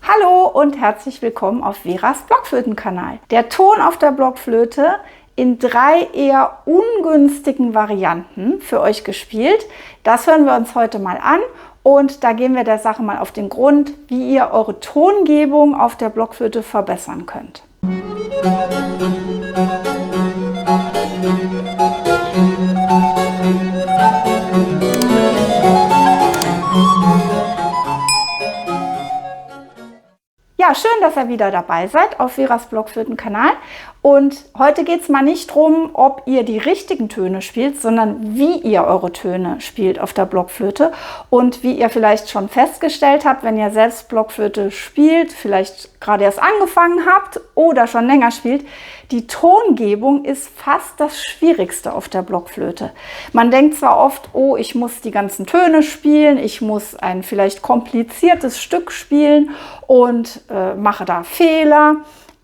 Hallo und herzlich willkommen auf Veras Blockflötenkanal. Der Ton auf der Blockflöte in 3 eher ungünstigen Varianten für euch gespielt. Das hören wir uns heute mal an und da gehen wir der Sache mal auf den Grund, wie ihr eure Tongebung auf der Blockflöte verbessern könnt. Ja, schön, dass ihr wieder dabei seid auf Veras Blockflötenkanal. Und heute geht es mal nicht darum, ob ihr die richtigen Töne spielt, sondern wie ihr eure Töne spielt auf der Blockflöte. Und wie ihr vielleicht schon festgestellt habt, wenn ihr selbst Blockflöte spielt, vielleicht gerade erst angefangen habt oder schon länger spielt, die Tongebung ist fast das Schwierigste auf der Blockflöte. Man denkt zwar oft, oh, ich muss die ganzen Töne spielen, ich muss ein vielleicht kompliziertes Stück spielen und mache da Fehler.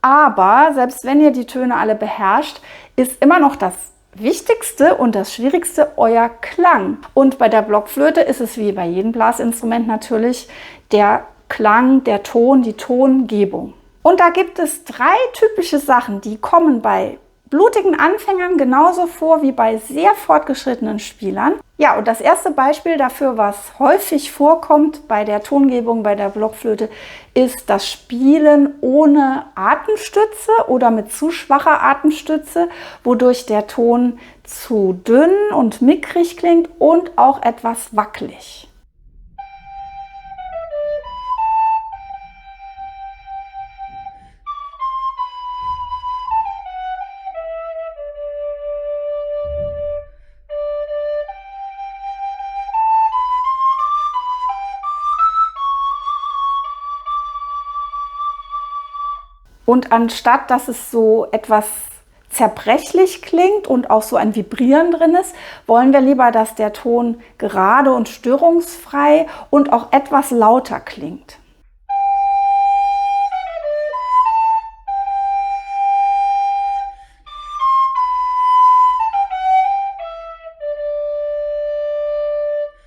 Aber selbst wenn ihr die Töne alle beherrscht, ist immer noch das Wichtigste und das Schwierigste euer Klang. Und bei der Blockflöte ist es wie bei jedem Blasinstrument natürlich der Klang, der Ton, die Tongebung. Und da gibt es 3 typische Sachen, die kommen bei blutigen Anfängern genauso vor wie bei sehr fortgeschrittenen Spielern. Ja, und das erste Beispiel dafür, was häufig vorkommt bei der Tongebung bei der Blockflöte, ist das Spielen ohne Atemstütze oder mit zu schwacher Atemstütze, wodurch der Ton zu dünn und mickrig klingt und auch etwas wackelig. Und anstatt, dass es so etwas zerbrechlich klingt und auch so ein Vibrieren drin ist, wollen wir lieber, dass der Ton gerade und störungsfrei und auch etwas lauter klingt.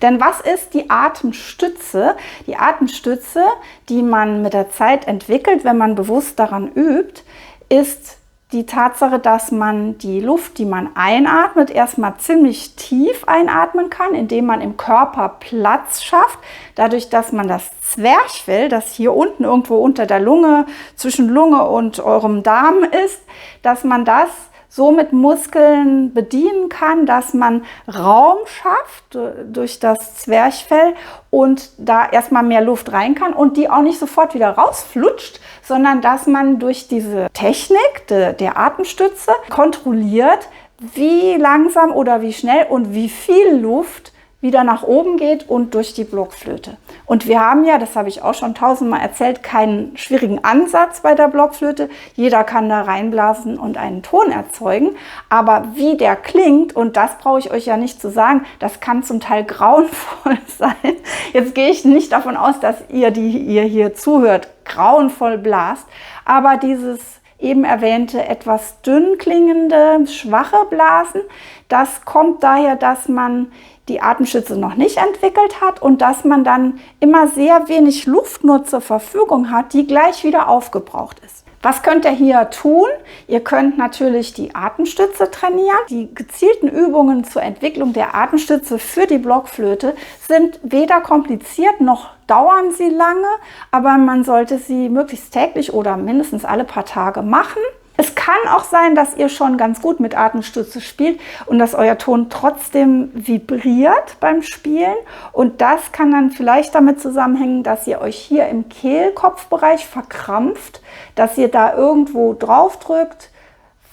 Denn was ist die Atemstütze? Die Atemstütze, die man mit der Zeit entwickelt, wenn man bewusst daran übt, ist die Tatsache, dass man die Luft, die man einatmet, erstmal ziemlich tief einatmen kann, indem man im Körper Platz schafft. Dadurch, dass man das Zwerchfell, das hier unten irgendwo unter der Lunge, zwischen Lunge und eurem Darm ist, dass man das so mit Muskeln bedienen kann, dass man Raum schafft durch das Zwerchfell und da erstmal mehr Luft rein kann und die auch nicht sofort wieder rausflutscht, sondern dass man durch diese Technik der Atemstütze kontrolliert, wie langsam oder wie schnell und wie viel Luft wieder nach oben geht und durch die Blockflöte. Und wir haben ja, das habe ich auch schon 1000-mal erzählt, keinen schwierigen Ansatz bei der Blockflöte. Jeder kann da reinblasen und einen Ton erzeugen. Aber wie der klingt, und das brauche ich euch ja nicht zu sagen, das kann zum Teil grauenvoll sein. Jetzt gehe ich nicht davon aus, dass ihr, die ihr hier zuhört, grauenvoll blast. Aber dieses eben erwähnte, etwas dünn klingende, schwache Blasen, das kommt daher, dass man die Atemstütze noch nicht entwickelt hat und dass man dann immer sehr wenig Luft nur zur Verfügung hat, die gleich wieder aufgebraucht ist. Was könnt ihr hier tun? Ihr könnt natürlich die Atemstütze trainieren. Die gezielten Übungen zur Entwicklung der Atemstütze für die Blockflöte sind weder kompliziert noch dauern sie lange, aber man sollte sie möglichst täglich oder mindestens alle paar Tage machen. Es kann auch sein, dass ihr schon ganz gut mit Atemstütze spielt und dass euer Ton trotzdem vibriert beim Spielen. Und das kann dann vielleicht damit zusammenhängen, dass ihr euch hier im Kehlkopfbereich verkrampft, dass ihr da irgendwo drauf drückt,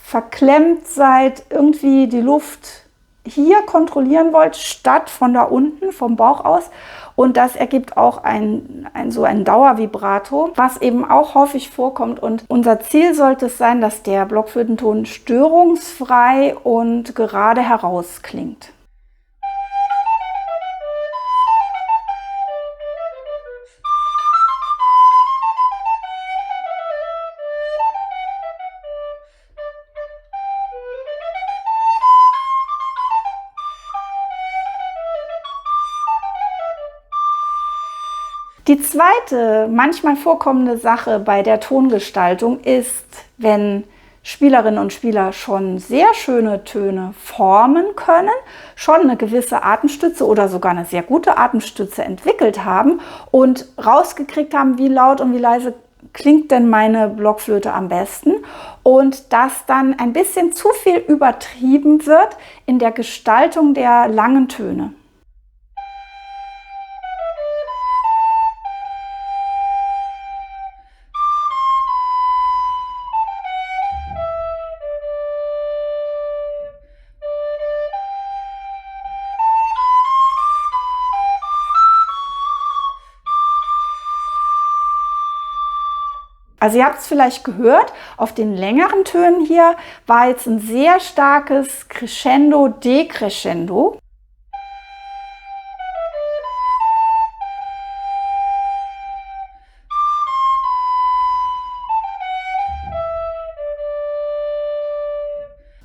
verklemmt seid, irgendwie die Luft hier kontrollieren wollt, statt von da unten, vom Bauch aus. Und das ergibt auch so ein Dauervibrato, was eben auch häufig vorkommt. Und unser Ziel sollte es sein, dass der Blockflötenton störungsfrei und gerade heraus klingt. Die zweite, manchmal vorkommende Sache bei der Tongestaltung ist, wenn Spielerinnen und Spieler schon sehr schöne Töne formen können, schon eine gewisse Atemstütze oder sogar eine sehr gute Atemstütze entwickelt haben und rausgekriegt haben, wie laut und wie leise klingt denn meine Blockflöte am besten, und dass dann ein bisschen zu viel übertrieben wird in der Gestaltung der langen Töne. Also ihr habt es vielleicht gehört, auf den längeren Tönen hier war jetzt ein sehr starkes Crescendo, Decrescendo.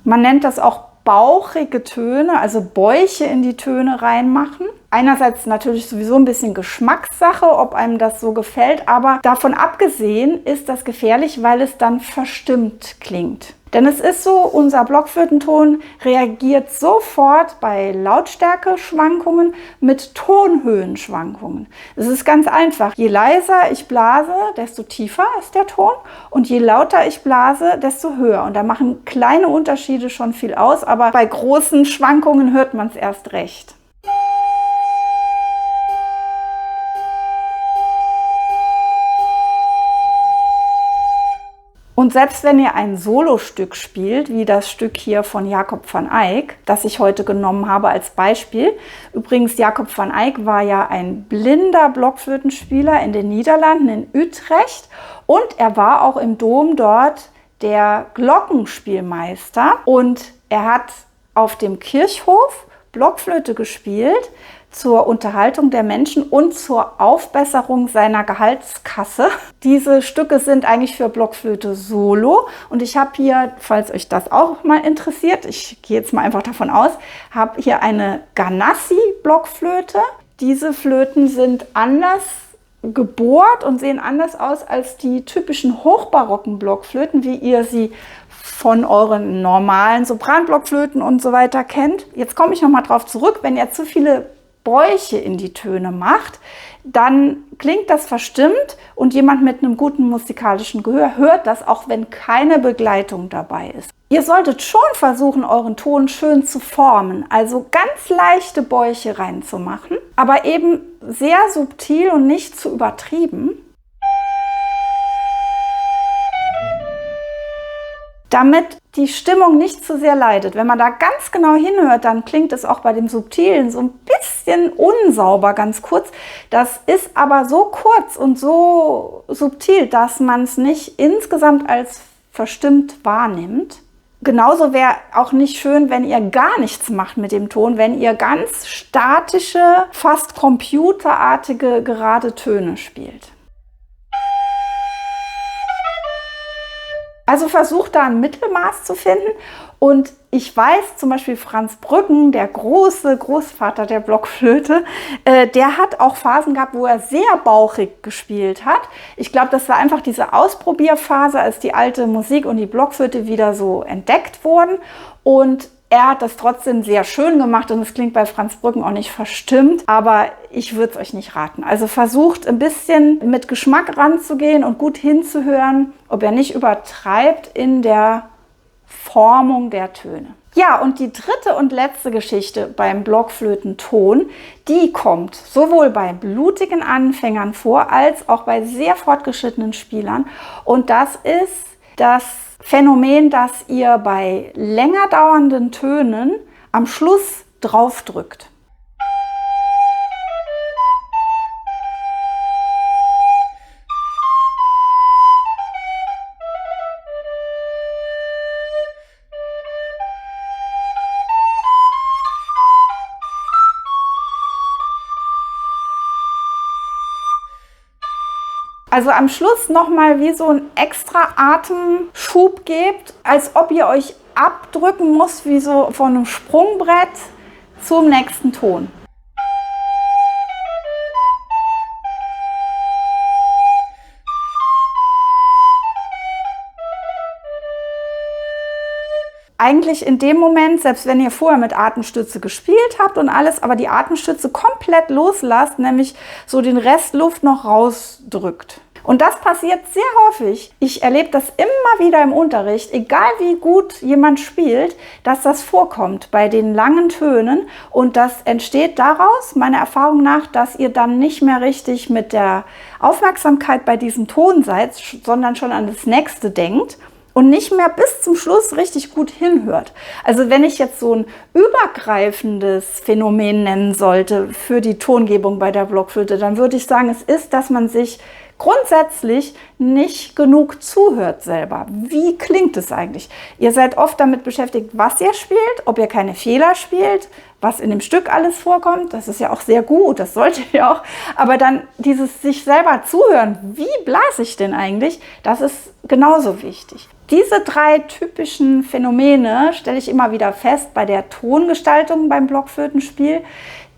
Man nennt das auch bauchige Töne, also Bäuche in die Töne reinmachen. Einerseits natürlich sowieso ein bisschen Geschmackssache, ob einem das so gefällt, aber davon abgesehen ist das gefährlich, weil es dann verstimmt klingt. Denn es ist so, unser Blockflötenton reagiert sofort bei Lautstärke-Schwankungen mit Tonhöhenschwankungen. Es ist ganz einfach. Je leiser ich blase, desto tiefer ist der Ton, und je lauter ich blase, desto höher. Und da machen kleine Unterschiede schon viel aus, aber bei großen Schwankungen hört man es erst recht. Und selbst wenn ihr ein Solostück spielt, wie das Stück hier von Jacob van Eyck, das ich heute genommen habe als Beispiel. Übrigens, Jacob van Eyck war ja ein blinder Blockflötenspieler in den Niederlanden, in Utrecht. Und er war auch im Dom dort der Glockenspielmeister. Und er hat auf dem Kirchhof Blockflöte gespielt zur Unterhaltung der Menschen und zur Aufbesserung seiner Gehaltskasse. Diese Stücke sind eigentlich für Blockflöte solo, und ich habe hier, falls euch das auch mal interessiert, ich gehe jetzt mal einfach davon aus, habe hier eine Ganassi-Blockflöte. Diese Flöten sind anders gebohrt und sehen anders aus als die typischen hochbarocken Blockflöten, wie ihr sie von euren normalen Sopranblockflöten und so weiter kennt. Jetzt komme ich nochmal drauf zurück, wenn ihr zu viele Bäuche in die Töne macht, dann klingt das verstimmt, und jemand mit einem guten musikalischen Gehör hört das, auch wenn keine Begleitung dabei ist. Ihr solltet schon versuchen, euren Ton schön zu formen, also ganz leichte Bäuche reinzumachen, aber eben sehr subtil und nicht zu übertrieben, damit die Stimmung nicht zu sehr leidet. Wenn man da ganz genau hinhört, dann klingt es auch bei dem Subtilen so ein bisschen unsauber, ganz kurz. Das ist aber so kurz und so subtil, dass man es nicht insgesamt als verstimmt wahrnimmt. Genauso wäre auch nicht schön, wenn ihr gar nichts macht mit dem Ton, wenn ihr ganz statische, fast computerartige, gerade Töne spielt. Also versucht da ein Mittelmaß zu finden, und ich weiß zum Beispiel Franz Brüggen, der große Großvater der Blockflöte, der hat auch Phasen gehabt, wo er sehr bauchig gespielt hat. Ich glaube, das war einfach diese Ausprobierphase, als die alte Musik und die Blockflöte wieder so entdeckt wurden, und er hat das trotzdem sehr schön gemacht, und es klingt bei Franz Brüggen auch nicht verstimmt, aber ich würde es euch nicht raten. Also versucht ein bisschen mit Geschmack ranzugehen und gut hinzuhören, ob er nicht übertreibt in der Formung der Töne. Ja, und die dritte und letzte Geschichte beim Blockflötenton, die kommt sowohl bei blutigen Anfängern vor, als auch bei sehr fortgeschrittenen Spielern. Und das ist das Phänomen, dass ihr bei länger dauernden Tönen am Schluss draufdrückt. Also am Schluss nochmal wie so ein extra Atemschub gebt, als ob ihr euch abdrücken müsst, wie so von einem Sprungbrett zum nächsten Ton. eigentlich in dem Moment, selbst wenn ihr vorher mit Atemstütze gespielt habt und alles, aber die Atemstütze komplett loslasst, nämlich so den Rest Luft noch rausdrückt. Und das passiert sehr häufig. Ich erlebe das immer wieder im Unterricht, egal wie gut jemand spielt, dass das vorkommt bei den langen Tönen. Und das entsteht daraus, meiner Erfahrung nach, dass ihr dann nicht mehr richtig mit der Aufmerksamkeit bei diesem Ton seid, sondern schon an das nächste denkt und nicht mehr bis zum Schluss richtig gut hinhört. Also wenn ich jetzt so ein übergreifendes Phänomen nennen sollte für die Tongebung bei der Blockflöte, dann würde ich sagen, es ist, dass man sich grundsätzlich nicht genug zuhört selber. Wie klingt es eigentlich? Ihr seid oft damit beschäftigt, was ihr spielt, ob ihr keine Fehler spielt, was in dem Stück alles vorkommt. Das ist ja auch sehr gut, das solltet ihr auch. Aber dann dieses sich selber zuhören, wie blase ich denn eigentlich, das ist genauso wichtig. Diese 3 typischen Phänomene stelle ich immer wieder fest bei der Tongestaltung beim Blockflötenspiel,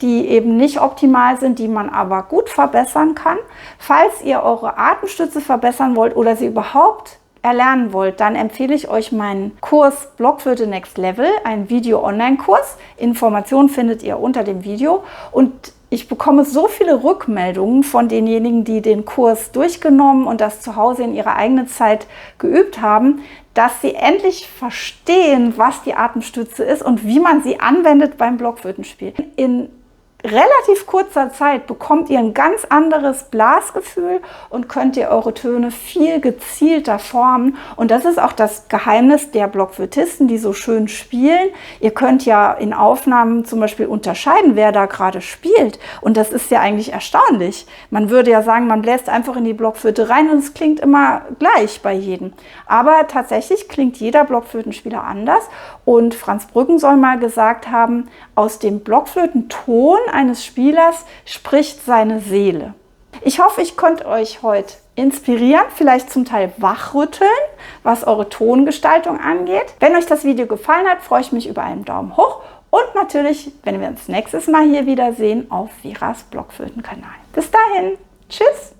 die eben nicht optimal sind, die man aber gut verbessern kann. Falls ihr eure Atemstütze verbessern wollt oder sie überhaupt erlernen wollt, dann empfehle ich euch meinen Kurs Blockflöte Next Level, ein Video-Online-Kurs. Informationen findet ihr unter dem Video. Und ich bekomme so viele Rückmeldungen von denjenigen, die den Kurs durchgenommen und das zu Hause in ihrer eigenen Zeit geübt haben, dass sie endlich verstehen, was die Atemstütze ist und wie man sie anwendet beim Blockflötenspiel. In relativ kurzer Zeit bekommt ihr ein ganz anderes Blasgefühl und könnt ihr eure Töne viel gezielter formen. Und das ist auch das Geheimnis der Blockflötisten, die so schön spielen. Ihr könnt ja in Aufnahmen zum Beispiel unterscheiden, wer da gerade spielt. Und das ist ja eigentlich erstaunlich. Man würde ja sagen, man bläst einfach in die Blockflöte rein und es klingt immer gleich bei jedem. Aber tatsächlich klingt jeder Blockflötenspieler anders. Und Franz Brüggen soll mal gesagt haben, aus dem Blockflötenton eines Spielers spricht seine Seele. Ich hoffe, ich konnte euch heute inspirieren, vielleicht zum Teil wachrütteln, was eure Tongestaltung angeht. Wenn euch das Video gefallen hat, freue ich mich über einen Daumen hoch und natürlich, wenn wir uns nächstes Mal hier wiedersehen, auf Veras Blockflötenkanal. Bis dahin, tschüss!